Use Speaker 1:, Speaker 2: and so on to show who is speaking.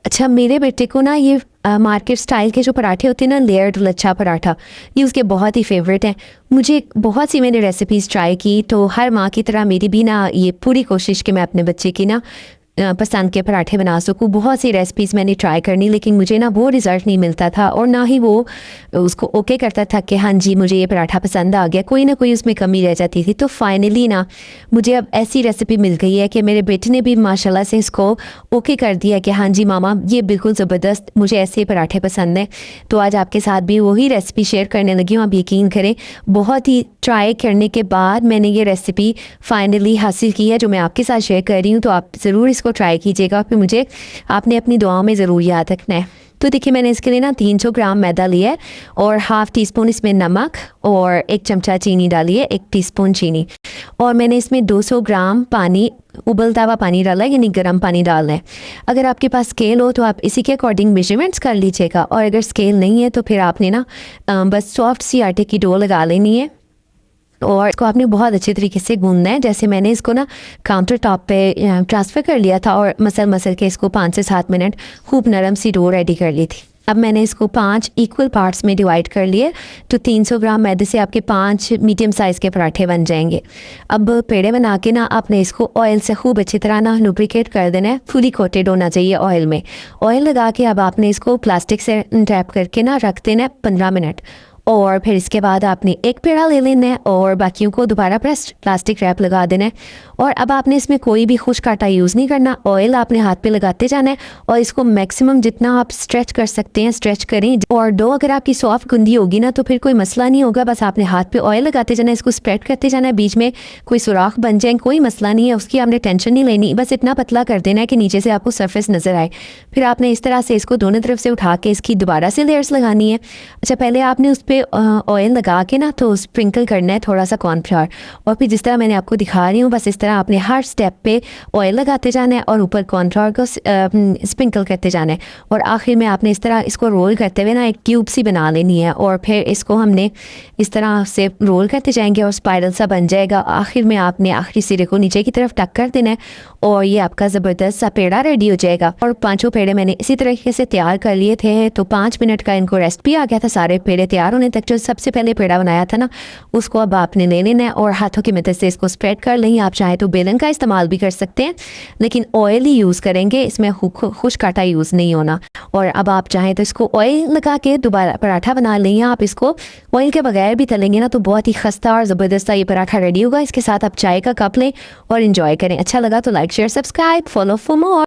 Speaker 1: अच्छा, मेरे बेटे को ना ये मार्केट स्टाइल के जो पराठे होते हैं ना, लेयर्ड लच्छा पराठा, ये उसके बहुत ही फेवरेट हैं। मुझे बहुत सी मैंने रेसिपीज़ ट्राई की, तो हर माँ की तरह मेरी भी ना ये पूरी कोशिश कि मैं अपने बच्चे की ना पसंद के पराठे बना सकूँ। बहुत सी रेसिपीज़ मैंने ट्राई करनी, लेकिन मुझे ना वो रिज़ल्ट नहीं मिलता था, और ना ही वो उसको ओके करता था कि हाँ जी मुझे ये पराठा पसंद आ गया। कोई ना कोई उसमें कमी रह जाती थी। तो फाइनली ना मुझे अब ऐसी रेसिपी मिल गई है कि मेरे बेटे ने भी माशाल्लाह से इसको ओके कर दिया कि हाँ जी मामा ये बिल्कुल ज़बरदस्त, मुझे ऐसे पराठे पसंद हैं। तो आज आपके साथ भी वही रेसिपी शेयर करने लगी हूँ। आप यकीन करें, बहुत ही ट्राई करने के बाद मैंने ये रेसिपी फाइनली हासिल की है जो मैं आपके साथ शेयर कर रही हूँ। तो आप ज़रूर इसको ट्राई कीजिएगा, फिर मुझे आपने अपनी दुआओं में ज़रूर याद रखना है। तो देखिए, मैंने इसके लिए ना 300 ग्राम मैदा लिया है, और हाफ़ टी स्पून इसमें नमक, और 1 चमचा चीनी डाली है, 1 टीस्पून चीनी, और मैंने इसमें 200 ग्राम पानी, उबलता हुआ पानी डाला है, यानी गर्म पानी डालना है। अगर आपके पास स्केल हो तो आप इसी के अकॉर्डिंग मेजरमेंट्स कर लीजिएगा, और अगर स्केल नहीं है तो फिर आपने ना बस सॉफ्ट सी आटे की डो लगा लेनी है, और इसको आपने बहुत अच्छे तरीके से गूंदना है। जैसे मैंने इसको ना काउंटर टॉप पे ट्रांसफ़र कर लिया था, और मसल के इसको 5 से 7 मिनट खूब नरम सी डो रेडी कर ली थी। अब मैंने इसको 5 इक्वल पार्ट्स में डिवाइड कर लिए, तो 300 ग्राम मैदे से आपके 5 मीडियम साइज़ के पराठे बन जाएंगे। अब पेड़े बना के ना आपने इसको ऑयल से खूब अच्छी तरह ना लुब्रिकेट कर देना है। फुली कोटेड होना चाहिए ऑयल में। ऑयल लगा के अब आपने इसको प्लास्टिक से रैप करके ना रख देना है 15 मिनट, और फिर इसके बाद आपने एक पेड़ा ले लेना है और बाकियों को दोबारा प्लास्टिक रैप लगा देना है। और अब आपने इसमें कोई भी खुश्क आटा यूज़ नहीं करना, ऑयल आपने हाथ पे लगाते जाना है, और इसको मैक्सिमम जितना आप स्ट्रेच कर सकते हैं स्ट्रेच करें। और डो अगर आपकी सॉफ्ट गुंदी होगी ना तो फिर कोई मसला नहीं होगा, बस आपने हाथ पे ऑयल लगाते जाना है, इसको स्प्रेड करते जाना है, बीच में कोई सुराख बन जाए कोई मसला नहीं है, उसकी आपने टेंशन नहीं लेनी। बस इतना पतला कर देना है कि नीचे से आपको सरफेस नज़र आए। फिर आपने इस तरह से इसको दोनों तरफ से उठा के इसकी दोबारा से लेयर्स लगानी है। अच्छा, पहले आपने उस पर ऑयल लगा के ना तो स्प्रिंकल करना है थोड़ा सा कॉर्नफ्लावर, और फिर जिस तरह मैंने आपको दिखा रही हूँ बस इस तरह आपने हर स्टेप पे ऑयल लगाते जाना है और ऊपर कॉर्नफ्लावर को स्प्रिंकल करते जाना है। और आखिर में आपने इस तरह इसको रोल करते हुए ना एक ट्यूब सी बना लेनी है, और फिर इसको हमने इस तरह से रोल करते जाएंगे और स्पाइरल सा बन जाएगा। आखिर में आपने आखिरी सिरे को नीचे की तरफ टक कर देना है, और ये आपका ज़बरदस्त सा पेड़ा रेडी हो जाएगा। और 5 पेड़े मैंने इसी तरीके से तैयार कर लिए थे, तो 5 मिनट का इनको रेस्ट भी आ गया था सारे पेड़े तैयार होने तक। जो सबसे पहले पेड़ा बनाया था ना उसको अब आपने ले लेना है और हाथों की मदद से इसको स्प्रेड कर लें। आप चाहे तो बेलन का इस्तेमाल भी कर सकते हैं, लेकिन ऑयल ही यूज़ करेंगे, इसमें खुश्क आटा यूज़ नहीं होना। और अब आप चाहें तो इसको ऑयल लगा के दोबारा पराठा बना लें, आप इसको ऑयल के बगैर भी तलेंगे ना तो बहुत ही खस्ता और ज़बरदस्त ये पराठा रेडी होगा। इसके साथ आप चाय का कप लें और इन्जॉय करें। अच्छा लगा तो like share subscribe follow for more.